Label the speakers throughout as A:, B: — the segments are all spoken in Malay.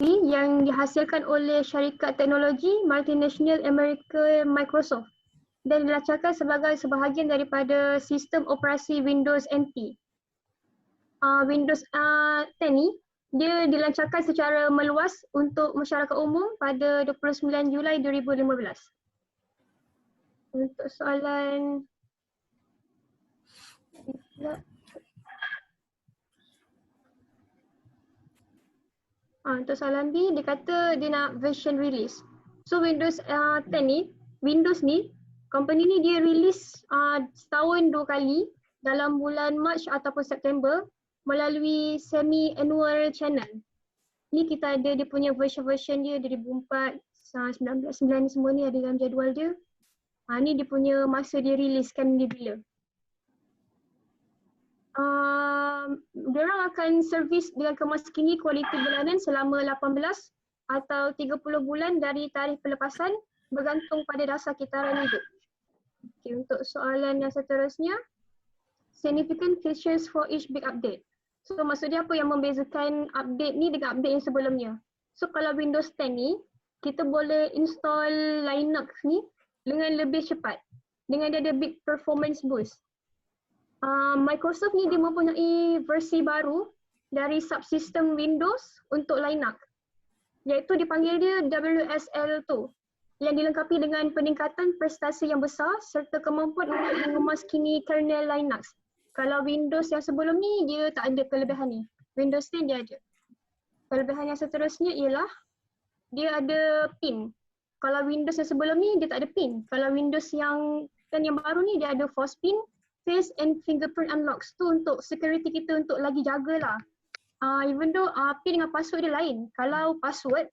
A: yang dihasilkan oleh syarikat teknologi multinasional Amerika Microsoft dan dilancarkan sebagai sebahagian daripada sistem operasi Windows NT. Windows 10 ni dia dilancarkan secara meluas untuk masyarakat umum pada 29 Julai 2015. Untuk soalan untuk soalan B, dia kata dia nak version release. So Windows 10 ni, Windows ni, company ni dia release setahun 2 kali dalam bulan Mac ataupun September melalui semi-annual channel. Ni kita ada dia punya version-version dia 2004, 1999 semua ni ada dalam jadual dia. Ni dia punya masa dia releasekan dia bila. Diorang akan servis dengan kemaskini kualiti bulanan selama 18 atau 30 bulan dari tarikh pelepasan bergantung pada dasar kitaran hidup. Okay, untuk soalan yang seterusnya, significant features for each big update. So maksudnya apa yang membezakan update ni dengan update yang sebelumnya? So kalau Windows 10 ni, kita boleh install Linux ni dengan lebih cepat, dengan dia ada big performance boost. Microsoft ni dia mempunyai versi baru dari subsistem Windows untuk Linux, iaitu dipanggil dia WSL2 yang dilengkapi dengan peningkatan prestasi yang besar serta kemampuan untuk mengemaskini kernel Linux. Kalau Windows yang sebelum ni dia tak ada kelebihan ni. Windows 10 dia ada. Kelebihan yang seterusnya ialah dia ada pin. Kalau Windows yang sebelum ni dia tak ada pin. Kalau Windows yang baru ni dia ada force pin, face and fingerprint unlocks tu untuk security kita untuk lagi jagalah. Even though pin dengan password dia lain. Kalau password,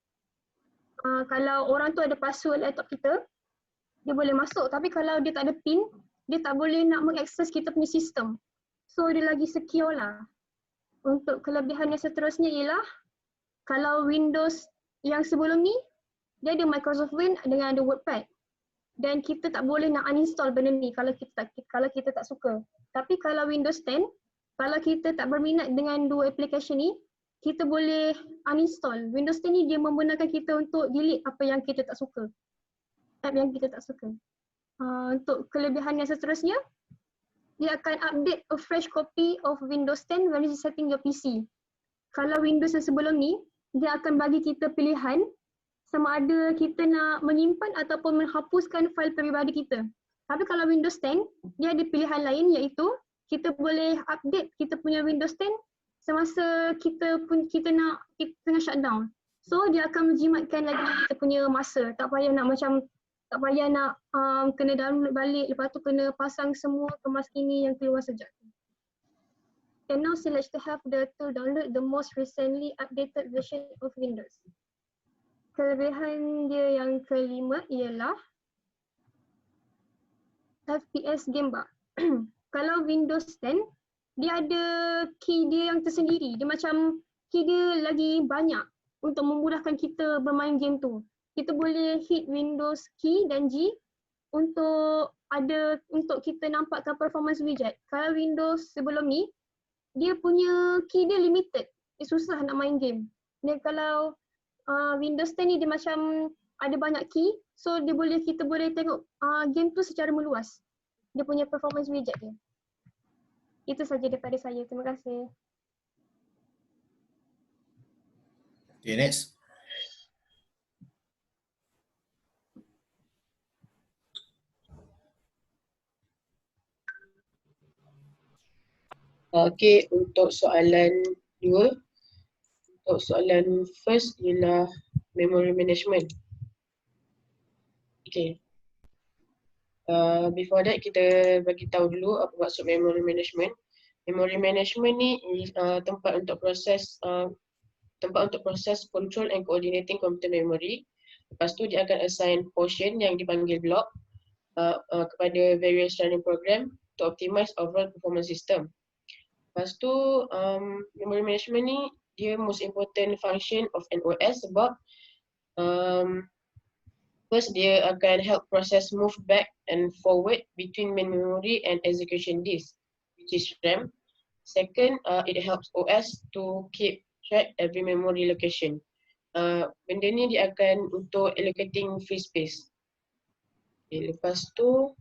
A: kalau orang tu ada password laptop kita, dia boleh masuk. Tapi kalau dia tak ada pin, dia tak boleh nak mengakses kita punya sistem. So dia lagi secure lah. Untuk kelebihan yang seterusnya ialah kalau Windows yang sebelum ni, dia ada Microsoft Win dengan ada WordPad. Dan kita tak boleh nak uninstall benda ni kalau kita tak suka. Tapi kalau Windows 10, kalau kita tak berminat dengan dua aplikasi ni, kita boleh uninstall. Windows 10 ni dia membenarkan kita untuk delete apa yang kita tak suka. App yang kita tak suka. Untuk kelebihan yang seterusnya, dia akan update a fresh copy of Windows 10 when resetting your PC. Kalau Windows yang sebelum ni, dia akan bagi kita pilihan sama ada kita nak menyimpan ataupun menghapuskan fail peribadi kita. Tapi kalau Windows 10, dia ada pilihan lain iaitu kita boleh update kita punya Windows 10 semasa kita tengah shutdown. So dia akan menjimatkan lagi kita punya masa. Tak payah nak kena download balik, lepas tu kena pasang semua kemaskini yang keluar sejak tu. And now select to have the tool download the most recently updated version of Windows. Kelebihan dia yang kelima ialah FPS game bar. Kalau Windows 10, dia ada key dia yang tersendiri. Dia macam key dia lagi banyak untuk memudahkan kita bermain game tu. Kita boleh hit Windows key dan G untuk kita nampakkan performance widget. Kalau Windows sebelum ni, dia punya key dia limited. Dia susah nak main game. Dan kalau Windows 10 ni dia macam ada banyak key, so kita boleh tengok game tu secara meluas. Dia punya performance widget dia. Itu saja daripada saya. Terima kasih.
B: Okay, next.
C: Okay, untuk soalan 2. Untuk soalan first ialah memory management. Okay. Before that kita bagi tahu dulu apa maksud memory management. Memory management ni tempat untuk proses control and coordinating computer memory. Lepas tu dia akan assign portion yang dipanggil block kepada various running program to optimize overall performance system. Lepas tu memory management ni dia most important function of an OS sebab first dia akan help process move back and forward between main memory and execution disk, which is RAM. Second, it helps OS to keep track every memory location. Benda ni dia akan untuk allocating free space. Lepas tu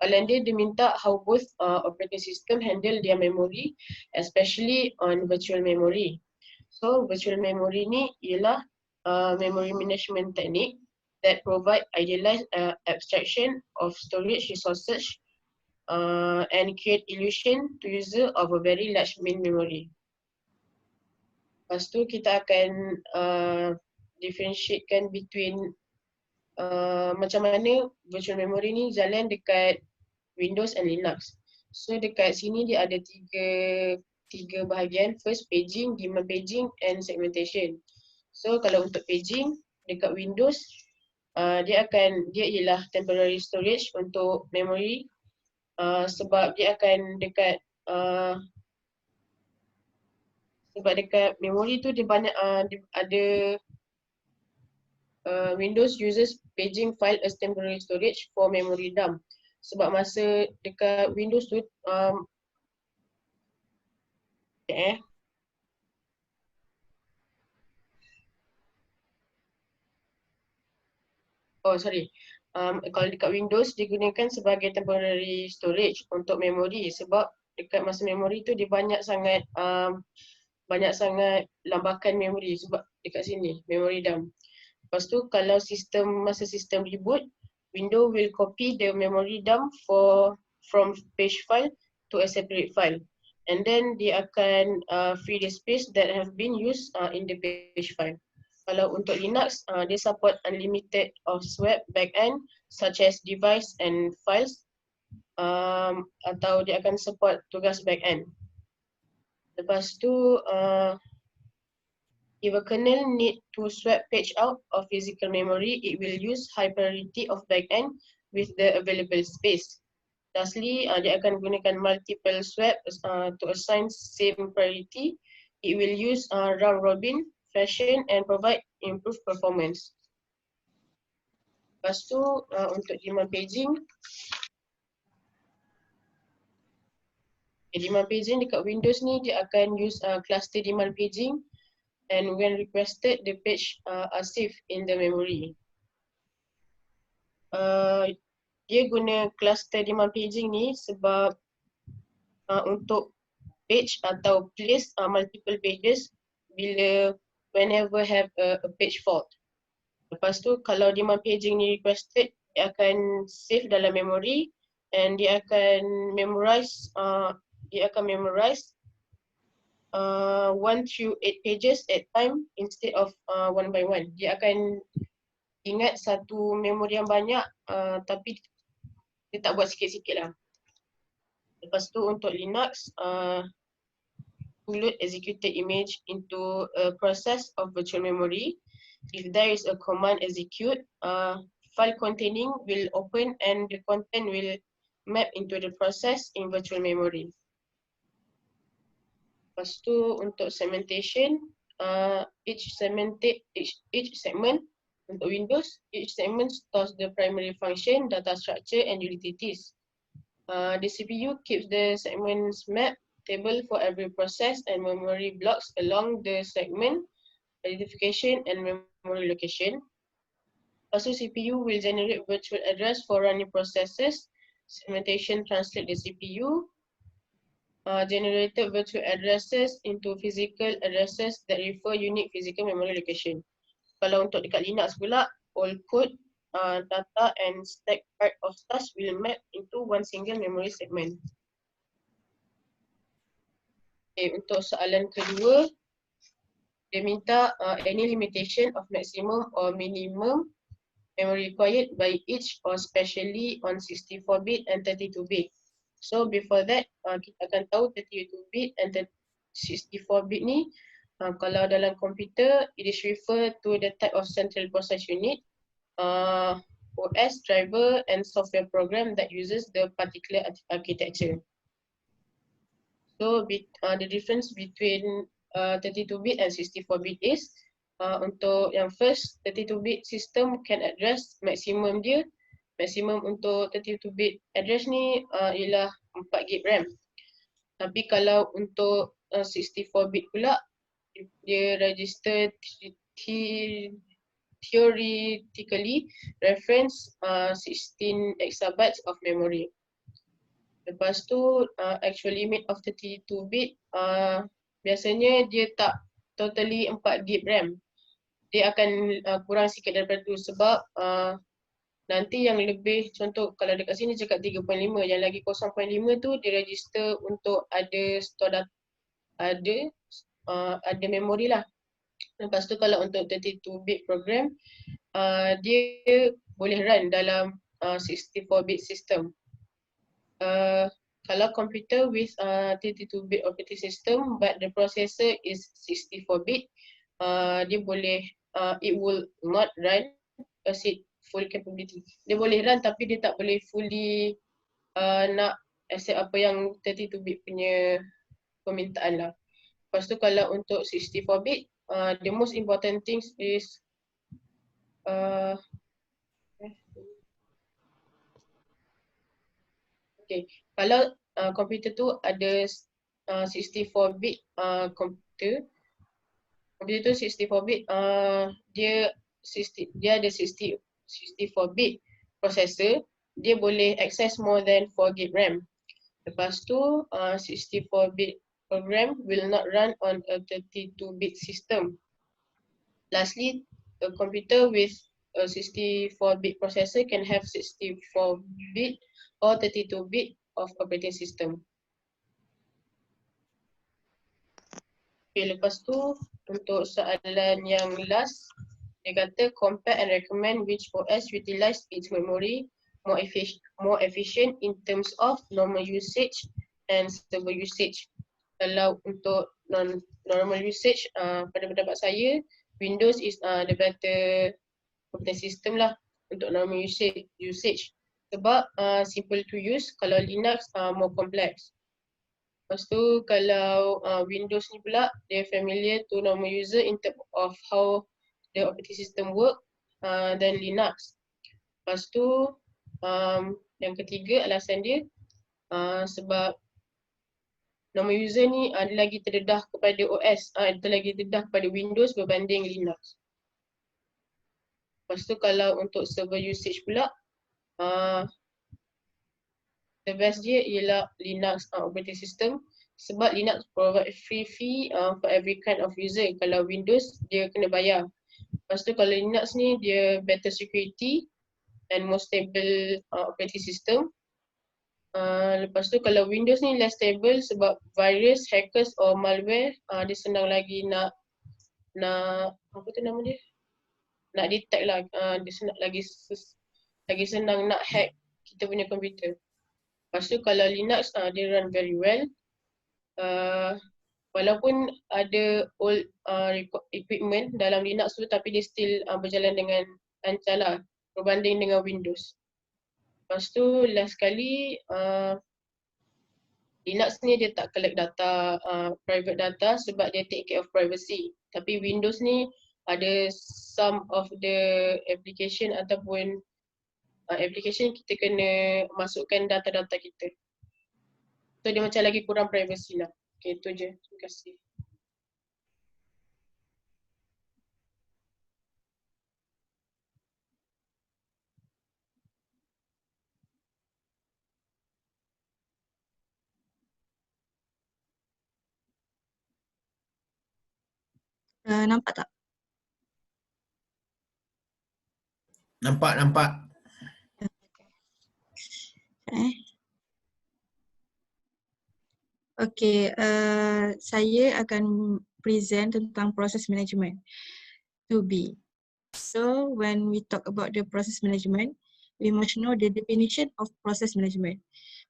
C: soalan dia minta how both operating system handle their memory, especially on virtual memory. So virtual memory ni ialah memory management technique that provide idealized abstraction of storage resources and create illusion to user of a very large main memory. Lepas tu kita akan differentiatekan between macam mana virtual memory ni jalan dekat Windows and Linux. So dekat sini dia ada tiga bahagian. First, paging, demand paging and segmentation. So kalau untuk paging dekat Windows, dia ialah temporary storage untuk memory, sebab dia akan dekat memory tu dia banyak ada Windows uses paging file as temporary storage for memory dump. Sebab masa dekat Windows tu kalau dekat Windows digunakan sebagai temporary storage untuk memory, sebab dekat masa memory tu dia banyak sangat lambakan memory, sebab dekat sini memory dump. Lepas tu kalau masa sistem reboot, Windows will copy the memory dump from page file to a separate file, and then dia akan free the space that have been used in the page file. Kalau untuk Linux, dia support unlimited of swap backend such as device and files, atau dia akan support tugas backend. Lepas tu if a kernel need to swap page out of physical memory, it will use high priority of backend with the available space. Lastly, dia akan gunakan multiple swap to assign same priority. It will use round robin fashion and provide improved performance. Lepas tu untuk demand paging, demand paging dekat Windows ni dia akan use cluster demand paging, and when requested the page are saved in the memory. Dia guna cluster demand paging ni sebab untuk page atau place multiple pages whenever have a page fault. Lepas tu kalau demand paging ni requested, dia akan save dalam memory and dia akan memorize 1 through 8 pages at time instead of 1 by 1. Dia akan ingat satu memori yang banyak, tapi dia tak buat sikit-sikit lah. Lepas tu untuk Linux, load executed image into a process of virtual memory. If there is a command execute, file containing will open and the content will map into the process in virtual memory. Lepas tu untuk segmentation, each segment untuk Windows, each segment stores the primary function, data structure and utilities. The CPU keeps the segments map table for every process and memory blocks along the segment identification and memory location. Lepas tu CPU will generate virtual address for running processes. Segmentation translate the CPU generated virtual addresses into physical addresses that refer unique physical memory location. Kalau untuk dekat Linux pula, all code, data and stack part of task will map into one single memory segment. Okay, untuk soalan kedua, dia minta any limitation of maximum or minimum memory required by each or especially on 64-bit and 32-bit. So before that, kita akan tahu 32-bit and 64-bit ni, kalau dalam komputer, it is referred to the type of central process unit, OS, driver and software program that uses the particular architecture. So the difference between 32-bit and 64-bit is, untuk yang first, 32-bit system can address maximum dia. Maximum untuk 32-bit address ni ialah 4GB RAM. Tapi kalau untuk 64-bit pula, dia register theoretically reference 16 exabytes of memory. Lepas tu actual limit of 32-bit biasanya dia tak totally 4 GB RAM. Dia akan kurang sikit daripada tu sebab nanti yang lebih, contoh kalau dekat sini cakap 3.5, yang lagi 0.5 tu dia register untuk ada store data, ada memori lah. Lepas tu kalau untuk 32-bit program, dia boleh run dalam 64-bit system. Kalau computer with 32-bit operating system but the processor is 64-bit, dia boleh, it will not run as it full capability. Dia boleh run tapi dia tak boleh fully nak accept apa yang 32-bit punya permintaan lah. Lepas tu kalau untuk 64-bit, the most important things is okay, kalau komputer tu ada 64-bit komputer tu 64-bit, dia ada 64-bit processor, dia boleh access more than 4 GB RAM. Lepas tu 64-bit program will not run on a 32-bit system. Lastly, a computer with a 64-bit processor can have 64-bit or 32-bit of operating system. Okay, lepas tu untuk soalan yang last, dia kata compare and recommend which OS utilize its memory more efficient in terms of normal usage and server usage. Kalau untuk normal usage, pada pendapat saya, Windows is the better operating system lah untuk normal usage. Sebab simple to use, kalau Linux more complex. Lepas tu kalau Windows ni pula, dia familiar to normal user in terms of how the operating system work than Linux. Lepas tu yang ketiga alasan dia sebab normal user ni dia lagi terdedah kepada OS, dia lagi terdedah kepada Windows berbanding Linux. Lepas tu kalau untuk server usage pula, the best dia ialah Linux operating system sebab Linux provide free fee for every kind of user. Kalau Windows dia kena bayar. Lepas tu kalau Linux ni dia better security and more stable operating system. Lepas tu kalau Windows ni less stable sebab virus, hackers or malware dia senang lagi nak apa tu nama dia? Nak detect lah, dia senang lagi senang nak hack kita punya komputer. Lepas tu kalau Linux dia run very well. Walaupun ada old equipment dalam Linux tu tapi dia still berjalan dengan lancar lah berbanding dengan Windows. Lepas tu last sekali, Linux ni dia tak collect data, private data sebab dia take care of privacy. Tapi Windows ni ada some of the application ataupun application kita kena masukkan data-data kita. So dia macam lagi kurang privacy lah. Okay, itu je. Terima kasih.
D: Nampak tak?
B: Nampak.
D: Okay, saya akan present tentang process management 2B. So when we talk about the process management, we must know the definition of process management.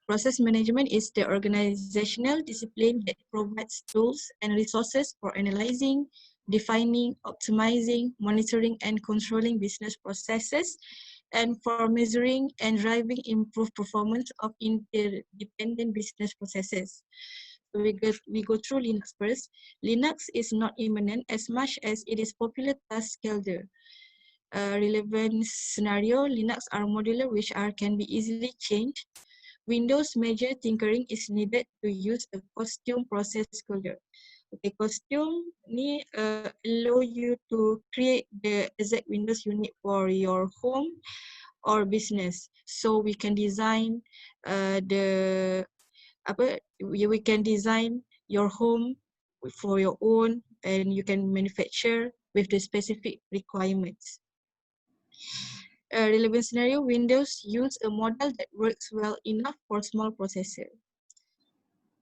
D: Process management is the organizational discipline that provides tools and resources for analyzing, defining, optimizing, monitoring and controlling business processes, and for measuring and driving improved performance of interdependent business processes. So we go through Linux first. Linux is not imminent as much as it is popular task scaled. Relevant scenario, Linux are modular which can be easily changed. Windows major tinkering is needed to use a custom process schedule. Okay, costume ni allow you to create the exact windows you need for your home or business. So we can design we can design your home for your own, and you can manufacture with the specific requirements. Relevant scenario, Windows use a model that works well enough for small processor.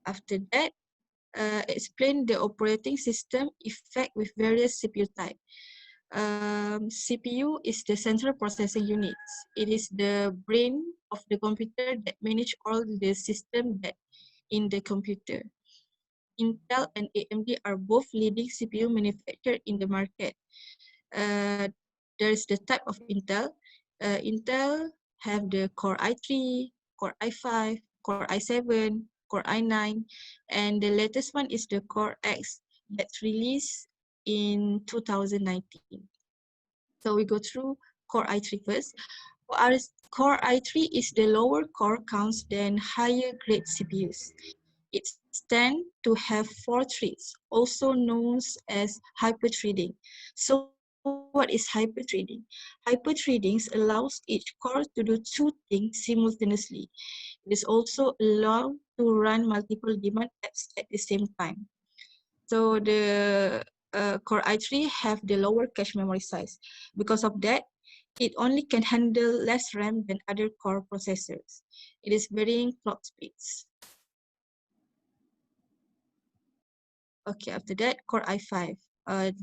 D: After that, explain the operating system effect with various CPU type. CPU is the central processing unit. It is the brain of the computer that manage all the system that in the computer. Intel and AMD are both leading CPU manufacturer in the market. There is the type of Intel. Intel have the Core i3, Core i5, Core i7, Core i9, and the latest one is the Core X that's released in 2019. So we go through Core i3 first. Core i3 is the lower core counts than higher grade CPUs. It tends to have 4 threads, also known as hyperthreading. So what is hyperthreading? Hyperthreading allows each core to do 2 things simultaneously. It is also allowed to run multiple daemon apps at the same time. So the Core i3 have the lower cache memory size. Because of that, it only can handle less RAM than other core processors. It is varying clock speeds. Okay, after that, Core i5,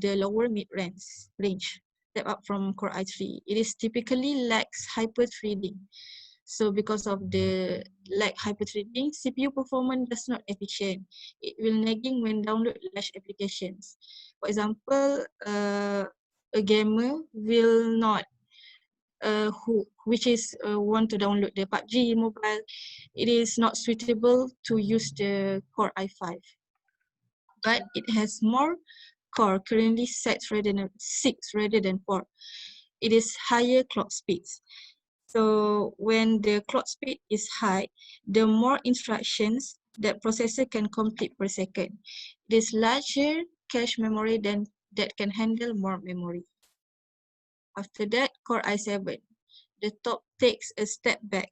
D: the lower mid-range step up from Core i3. It is typically lacks hyperthreading. So because of the lack hyperthreading, CPU performance does not efficient. It will nagging when download large applications. For example, a gamer will not want to download the PUBG mobile. It is not suitable to use the Core i5. But it has more core, currently 6 rather than 4. It is higher clock speeds. So when the clock speed is high, the more instructions that processor can complete per second. It is larger cache memory that can handle more memory. After that, Core i7. The top takes a step back.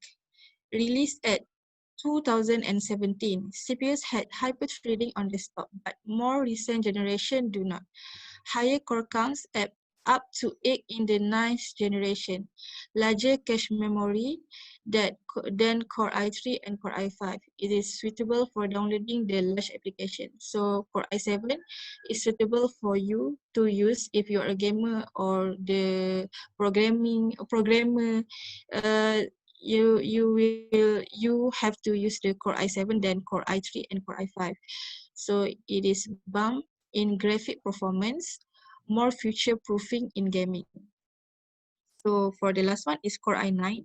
D: Released at 2017, CPUs had hyperthreading on desktop, but more recent generation do not. Higher core counts at up to 8 in the 9th generation. Larger cache memory than Core i3 and Core i5. It is suitable for downloading the large application. So Core i7 is suitable for you to use if you're a gamer or the programmer. You have to use the Core i7, then Core i3 and Core i5. So it is bump in graphic performance, more future-proofing in gaming. So for the last one is Core i9,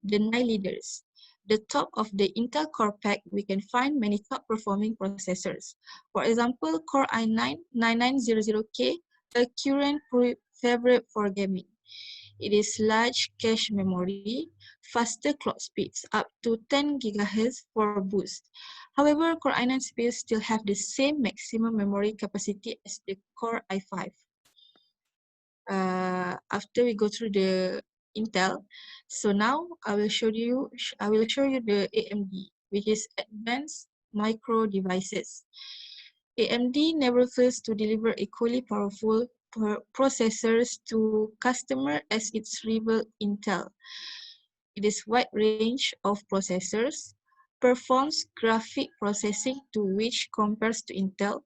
D: the 9 leaders. The top of the Intel Core pack, we can find many top-performing processors. For example, Core i9 9900K, a current favorite for gaming. It is large cache memory, faster clock speeds, up to 10 GHz for boost. However, Core i9 CPUs still have the same maximum memory capacity as the Core i5. After we go through the Intel, so now I will show you the AMD, which is Advanced Micro Devices. AMD never fails to deliver equally powerful processors to customer as its rival Intel. It is wide range of processors, performs graphic processing to which compares to Intel,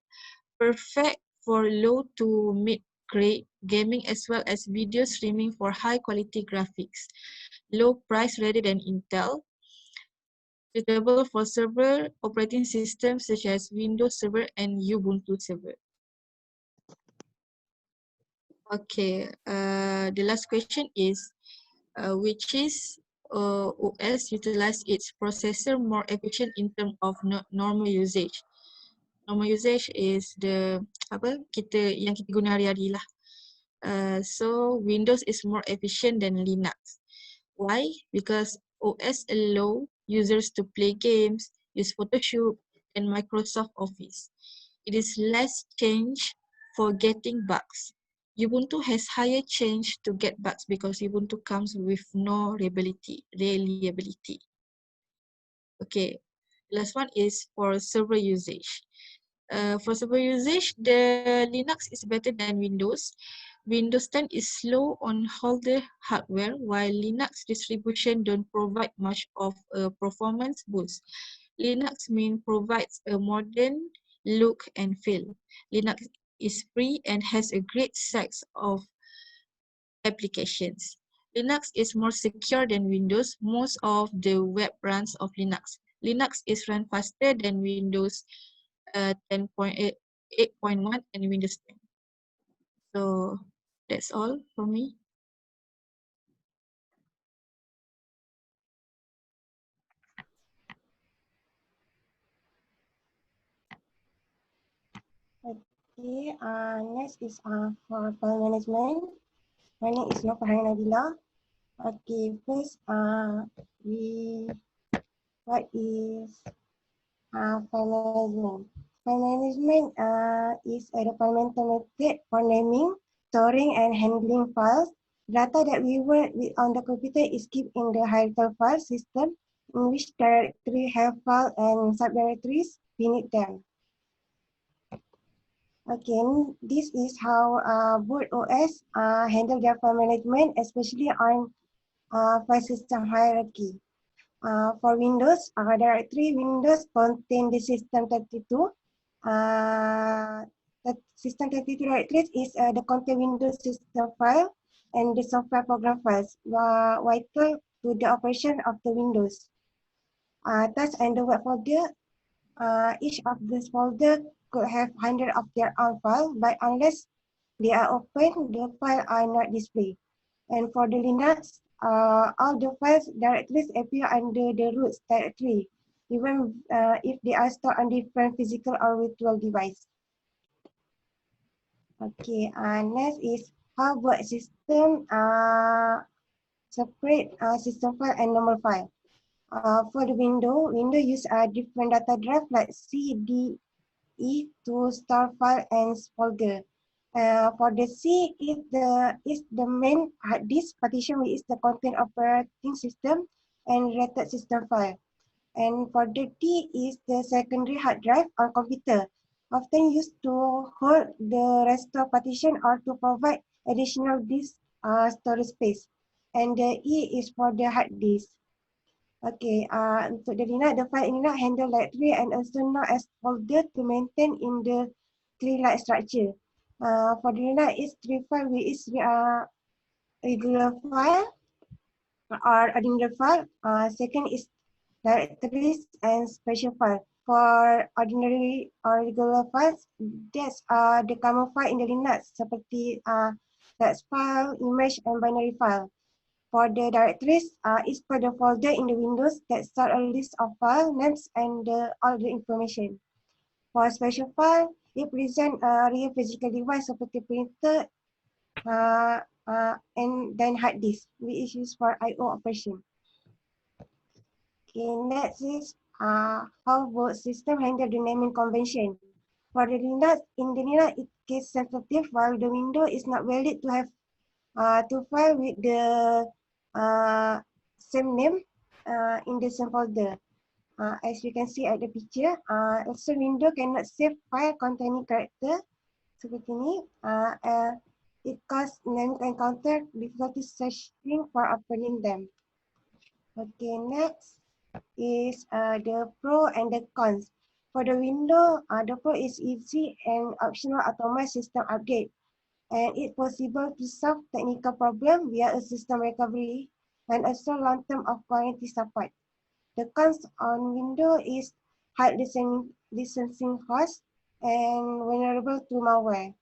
D: perfect for low to mid-grade gaming as well as video streaming for high-quality graphics, low price rather than Intel, suitable for server operating systems such as Windows Server and Ubuntu Server. Okay, the last question is, which is OS utilize its processor more efficient in terms of normal usage. Normal usage is the yang kita guna hari-hari lah. So Windows is more efficient than Linux. Why? Because OS allow users to play games, use Photoshop and Microsoft Office. it is less change for getting bugs. Ubuntu has higher change to get bugs because Ubuntu comes with no reliability. Okay, last one is for server usage. For server usage, the Linux is better than Windows. Windows 10 is slow on older hardware, while Linux distribution don't provide much of a performance boost. Linux provides a modern look and feel. Linux is free and has a great set of applications. Linux is more secure than Windows. Most of the web runs of Linux. Linux is run faster than Windows 10.8, 8.1 and Windows 10. So that's all for me.
E: Okay, next is for file management. My name is Nofaharin Nabila. Okay, first what is file management? File management is a fundamental method for naming, storing, and handling files. Data that we work with on the computer is kept in the hierarchical file system, in which directory have file and subdirectories beneath them. Okay, this is how boot OS handle their file management, especially on file system hierarchy. For Windows, directory Windows contain the System32. The System32 directories is the contain Windows system file and the software program files vital to the operation of the Windows. Task and the web folder. Each of these folder could have hundreds of their own file, but unless they are open, the files are not displayed. And for the Linux, all the files directories appear under the root directory, even if they are stored on different physical or virtual device. Okay, next is how boot system separate system file and normal file. For the Windows use a different data drive like C, D, E to store file and folder. For the C is the main hard disk partition, which is the content operating system and related system file. And for the D is the secondary hard drive or computer, often used to hold the restore partition or to provide additional disk storage space. And the E is for the hard disk. Okay, untuk the Linux, the file in Linux handle directory and also known as folder to maintain in the tree-like structure. For the Linux, it's tree file which is regular file or ordinary file. Second is directories and special file. For ordinary or regular files, that's the common file in the Linux seperti text file, image, and binary file. For the directories, it's for the folder in the Windows that store a list of file names and all the information. For special file, it presents a real physical device seperti printer and then hard disk, which is used for I/O operation. Okay, next is how both system handle the naming convention. For the Linux, in the Linux, it is sensitive, while the Windows is not valid to have two files with the same name in the same folder. As you can see at the picture, also Windows cannot save file containing character seperti ini. It causes name encounter difficulty searching for opening them. Okay, next is the pro and the cons. For the Windows, the pro is easy and optional automated system update, and it's possible to solve technical problem via a system recovery and also long-term of quality support. The cons on Windows is high licensing cost and vulnerable to malware.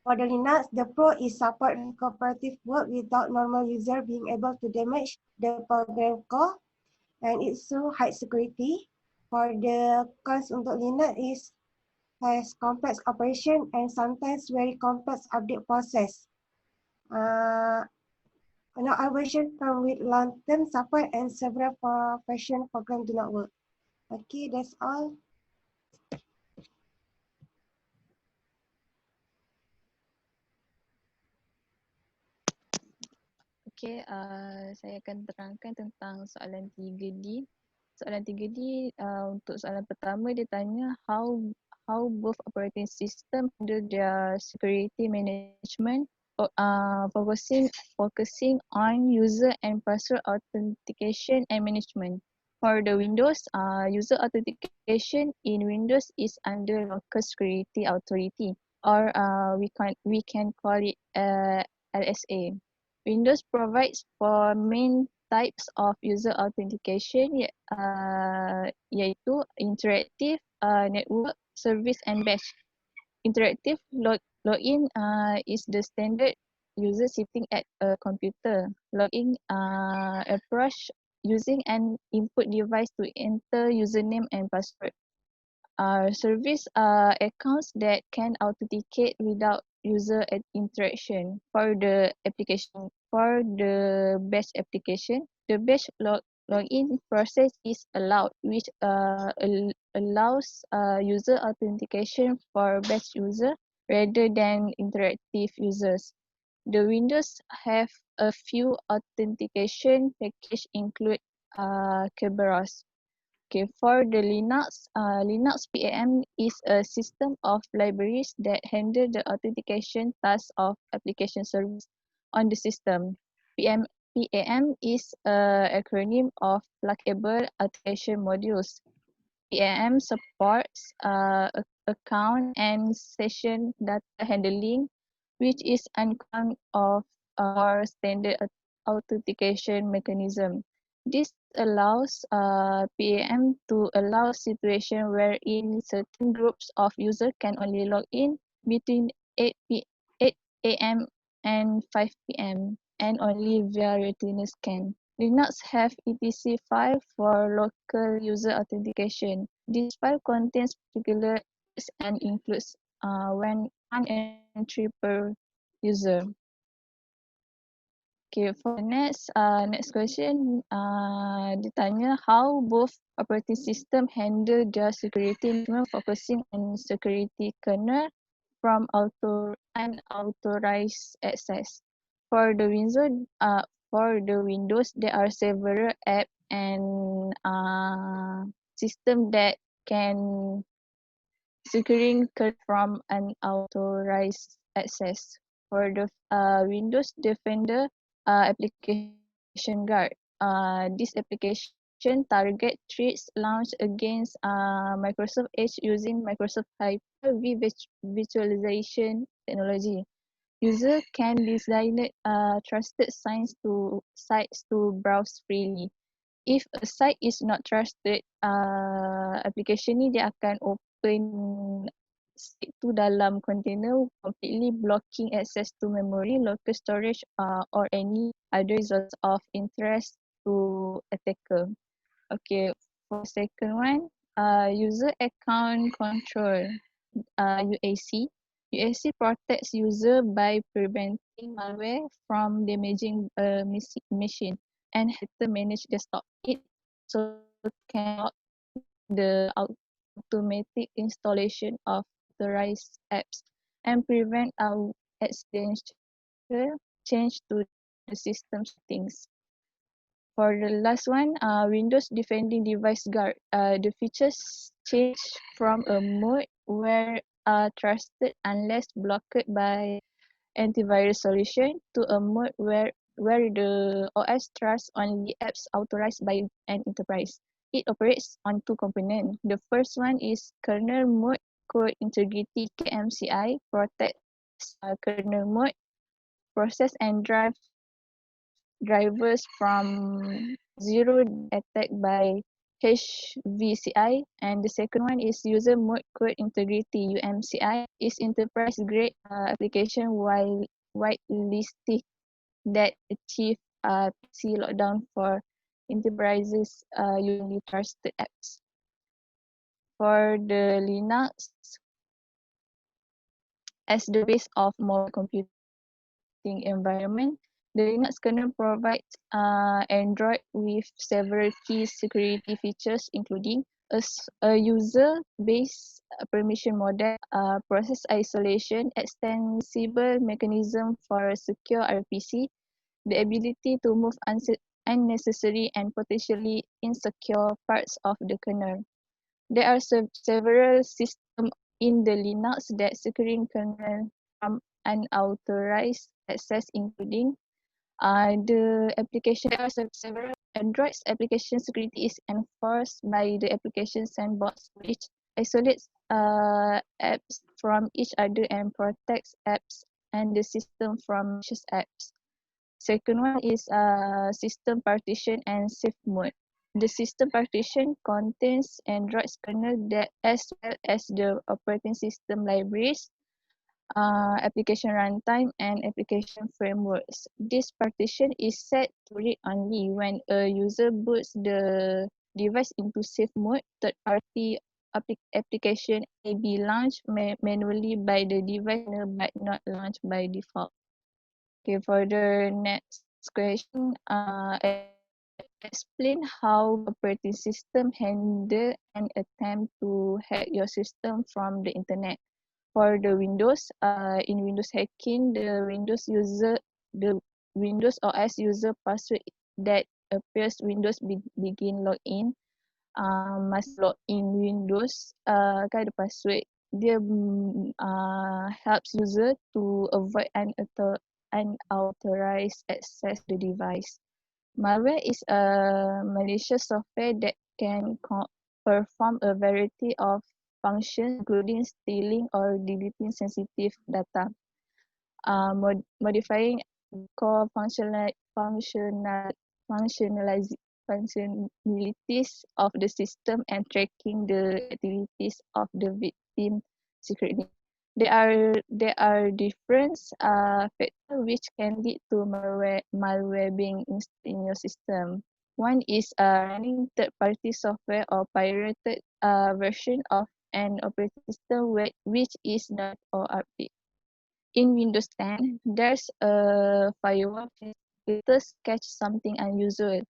E: For the Linux, the pro is support cooperative work without normal user being able to damage the program core, and it's so high security. For the cons untuk Linux is has complex operation and sometimes very complex update process. Not all versions come with long-term support and several version program do not work. Okay, that's all.
F: Okay, saya akan terangkan tentang soalan 3D. Soalan 3D, untuk soalan pertama dia tanya how both operating system handle their security management, focusing on user and password authentication and management. For the Windows, user authentication in Windows is under local security authority, or we can call it LSA. Windows provides for main types of user authentication, iaitu interactive, network, service and batch. Interactive login is the standard user sitting at a computer. Login approach using an input device to enter username and password. Service accounts that can authenticate without user interaction. For the batch application, the batch login process is allowed, which allows user authentication for batch user rather than interactive users. The Windows have a few authentication package include Kerberos. Okay, for the Linux PAM is a system of libraries that handle the authentication task of application service on the system. PAM is an acronym of Pluggable Authentication Modules. PAM supports account and session data handling, which is one of our standard authentication mechanism. This allows PAM to allow situation wherein certain groups of users can only log in between 8 a.m. and 5 p.m. and only via retina scan. Linux have etc5 for local user authentication. This file contains particulars and includes one entry per user. Okay, for next question, dia tanya how both operating system handle their security management, focusing on security kernel from unauthorized access. For the Windows, there are several app and system that can securing kernel from unauthorized access. For the Windows Defender application guard, this application target threats launched against Microsoft Edge using Microsoft Hyper-V visualization technology. User can design trusted sites to browse freely. If a site is not trusted, application ni dia akan open site tu dalam container, completely blocking access to memory, local storage, or any other resource of interest to attacker. Okay, for second one, user account control, UAC. UAC protects user by preventing malware from damaging a machine and to manage desktop. It so can the automatic installation of authorized apps and prevent accidental change to the system settings. For the last one, Windows Defending Device Guard. The features change from a mode where trusted unless blocked by antivirus solution to a mode where the OS trusts only apps authorized by an enterprise. It operates on two components. The first one is kernel mode code integrity KMCI, protects kernel mode process and drivers from zero attack by HVCI, and the second one is user mode code integrity UMCI. Is enterprise grade application whitelisted that achieve PC lockdown for enterprises using trusted apps. For the Linux, as the base of mobile computing environment, the Linux kernel provides Android with several key security features, including a user-based permission model, process isolation, extensible mechanism for secure RPC, the ability to move unnecessary and potentially insecure parts of the kernel. There are several systems in the Linux that securing kernel from unauthorized access, including the application. There are several Android's application security is enforced by the application sandbox, which isolates apps from each other and protects apps and the system from malicious apps. Second one is system partition and safe mode. The system partition contains Android's kernel that as well as the operating system libraries, application runtime, and application frameworks. This partition is set to read only when a user boots the device into safe mode. Third-party application may be launched manually by the device owner but not launched by default. Okay, for the next question, explain how operating system handle an attempt to hack your system from the internet. For the Windows, in Windows hacking, the Windows OS user password that appears Windows begin login must log in Windows kan ada password. Dia helps user to avoid unauthorized access the device. Malware is a malicious software that can perform a variety of functions, including stealing or deleting sensitive data, modifying core functionalities of the system, and tracking the activities of the victim secretly. There are different factors which can lead to malware being installed in your system. One is running third-party software or pirated version of an operating system which is not or update. In Windows 10, there's a firewall filters catch something unusual.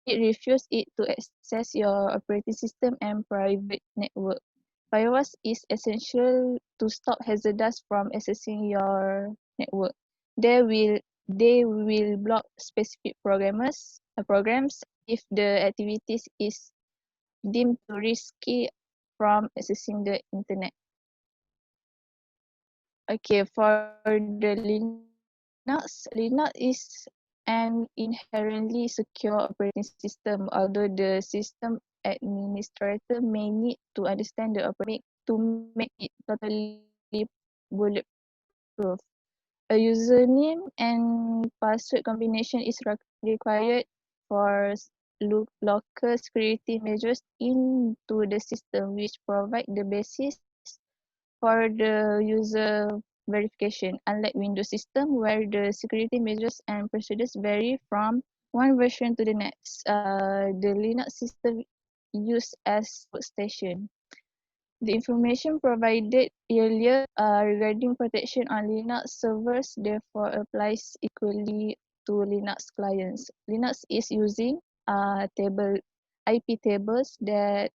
F: It refuses it to access your operating system and private network. Firewalls is essential to stop hazardous from accessing your network. They will block specific programs if the activities is deemed too risky from accessing the internet. Okay, for the Linux is an inherently secure operating system, although the system administrator may need to understand the operating to make it totally bulletproof. A username and password combination is required for local security measures into the system, which provide the basis for the user verification, unlike Windows system where the security measures and procedures vary from one version to the next. The Linux system used as workstation. The information provided earlier regarding protection on Linux servers therefore applies equally to Linux clients. Linux is using IP tables that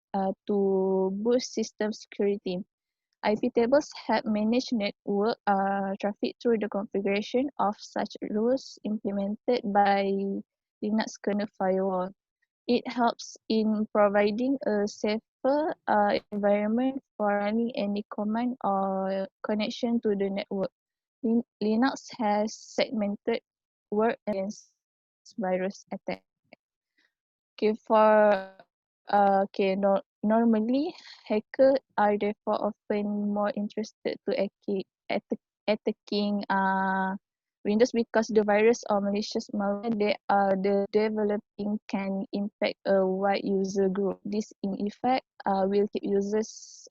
F: to boost system security. IP tables help manage network traffic through the configuration of such rules implemented by Linux kernel firewall. It helps in providing a safer environment for running any command or connection to the network. Linux has segmented work against virus attack. Okay, normally hackers are therefore often more interested to attacking Windows because the virus or malicious malware they are developing can impact a wide user group. This in effect will keep users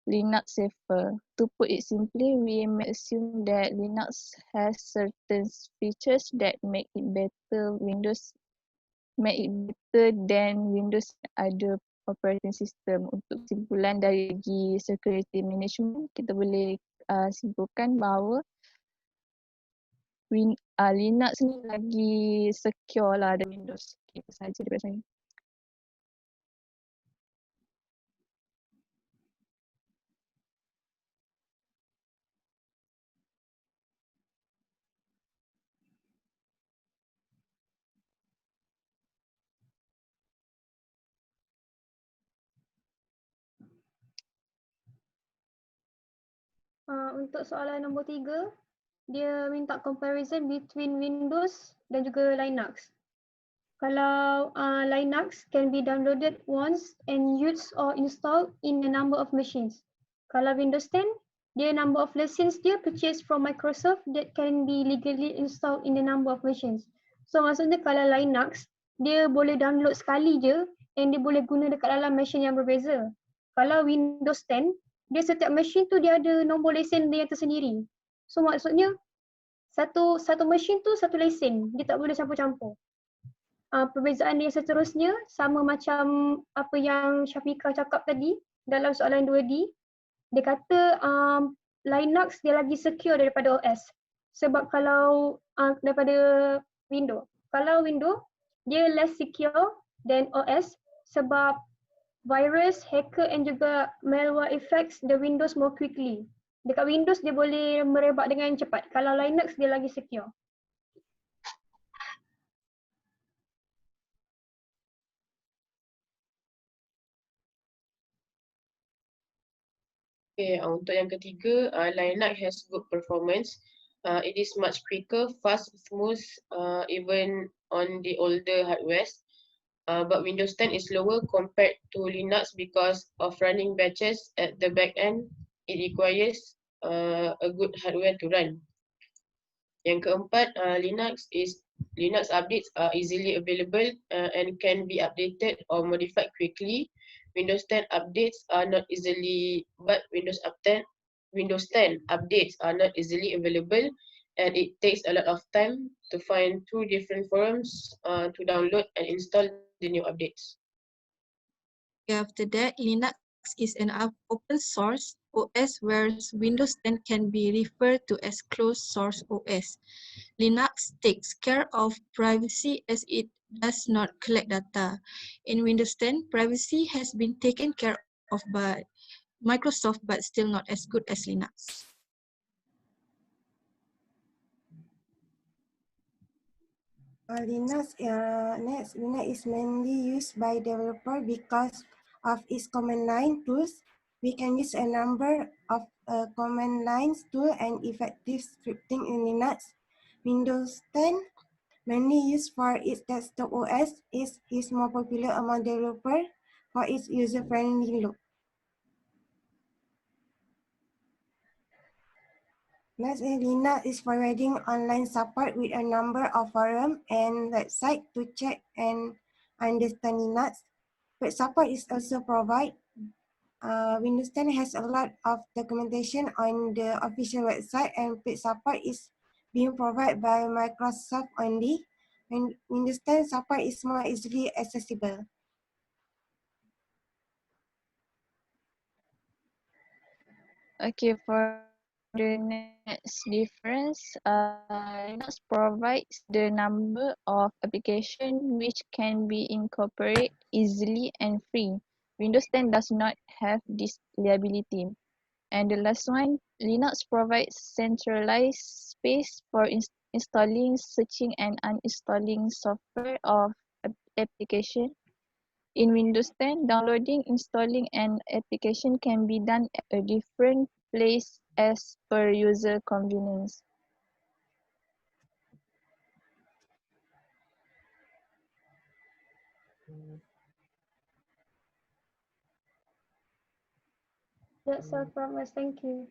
F: Linux safer. To put it simply, we may assume that Linux has certain features that make it better than Windows other operating system. Untuk kesimpulan dari segi security management, kita boleh simpulkan bahawa Linux ni lagi secure lah dari Windows. Okay, itu sahaja daripada saya.
A: Untuk soalan nombor 3, dia minta comparison between Windows dan juga Linux. Kalau Linux can be downloaded once and used or installed in a number of machines. Kalau Windows 10, dia number of license dia purchased from Microsoft that can be legally installed in a number of machines. So maksudnya kalau Linux, dia boleh download sekali je and dia boleh guna dekat dalam machine yang berbeza. Kalau Windows 10, dia setiap machine tu dia ada nombor lesen dia tersendiri. So maksudnya satu machine tu satu lesen, dia tak boleh campur-campur. Perbezaan dia seterusnya sama macam apa yang Syafiqah cakap tadi dalam soalan 2D. Dia kata Linux dia lagi secure daripada OS. Sebab kalau daripada Windows. Kalau Windows dia less secure than OS sebab virus, hacker and juga malware affects the Windows more quickly. Dekat Windows dia boleh merebak dengan cepat. Kalau Linux dia lagi secure.
C: Okay, untuk yang ketiga, Linux has good performance. It is much quicker, fast, smooth, even on the older hardwares. But Windows 10 is slower compared to Linux because of running batches at the back end. It requires a good hardware to run. Yang keempat, Linux updates are easily available and can be updated or modified quickly. Windows 10 updates are not easily, but Windows 10 updates are not easily available, and it takes a lot of time to find 2 different forums to download and install the new updates.
D: After that, Linux is an open source OS, whereas Windows 10 can be referred to as closed source OS. Linux takes care of privacy as it does not collect data. In Windows 10, privacy has been taken care of by Microsoft, but still not as good as Linux.
E: Linux is mainly used by developers because of its command line tools. We can use a number of command lines tools and effective scripting in Linux. Windows 10, mainly used for its desktop OS, is more popular among developers for its user-friendly look. Next, Linux is providing online support with a number of forums and websites to check and understand Linux. But support is also provided. Windows 10 has a lot of documentation on the official website, and paid support is being provided by Microsoft only. And Windows 10 support is more easily accessible.
F: Okay, for the next difference, Linux provides the number of applications which can be incorporated easily and free. Windows 10 does not have this ability. And the last one, Linux provides centralized space for installing, searching, and uninstalling software of application. In Windows 10, downloading, installing an application can be done at a different place as per user convenience.
A: That's all from us. Thank you.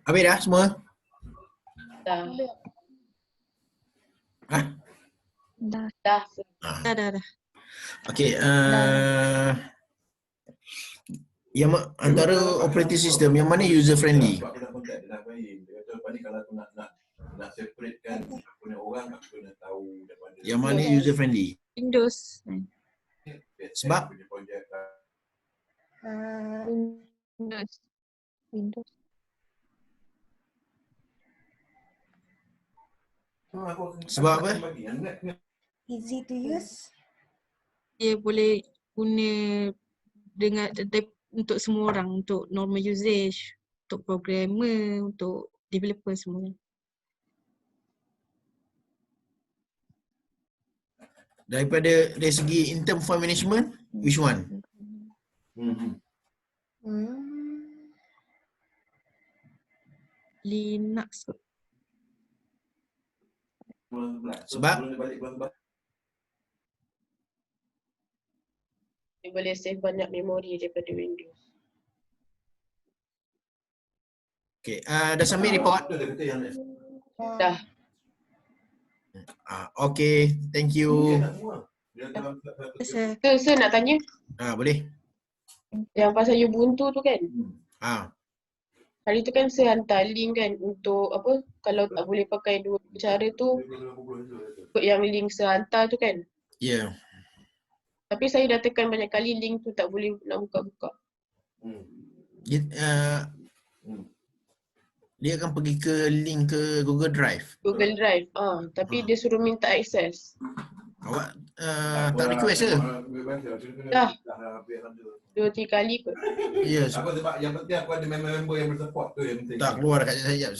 B: Habis dah semua?
C: Dah.
B: Ha?
F: Dah.
C: Dah.
D: Dah.
B: Okey, yang antara operating system yang mana user friendly? Yang mana user friendly?
D: Windows.
B: Sebab
F: Windows.
B: sebab apa?
E: Easy to use.
D: Dia boleh guna dengan untuk semua orang, untuk normal usage, untuk programmer, untuk developer semua.
B: Daripada dari segi in term file management, which one?
D: Linux kot.
B: Sebab
C: Dia boleh save banyak memori daripada Windows.
B: okay, dah submit report.
C: Dah.
B: Okay, thank you.
D: Sir,
C: Sir nak tanya
B: Boleh.
C: yang pasal Ubuntu tu kan. Hari tu kan saya hantar link kan untuk apa, kalau tak boleh pakai dua cara tu, ikut yang link saya hantar tu kan.
B: Ya.
C: Tapi saya dah tekan banyak kali link tu tak boleh nak buka-buka.
B: Dia akan pergi ke link ke Google Drive.
C: Google Drive. Tapi dia suruh minta akses.
B: Awak tak request ke?
C: Dah. 2-3 kali kot.
B: Ya.
G: Sebab yang penting aku ada member yang bersupport tu yang penting.
B: Tak keluar dekat saya.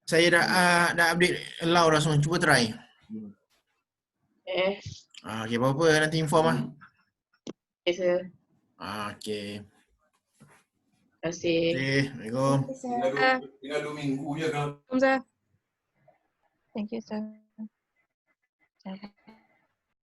B: Saya dah update allow dah semua. Cuba try. Okay, apa-apa nanti inform lah.
C: Okay, sir.
B: Okay.
C: Terima kasih.
B: Okay, Assalamualaikum.
G: Tinggal 2 minggu je kalau.
D: Sir.
F: Thank you, sir.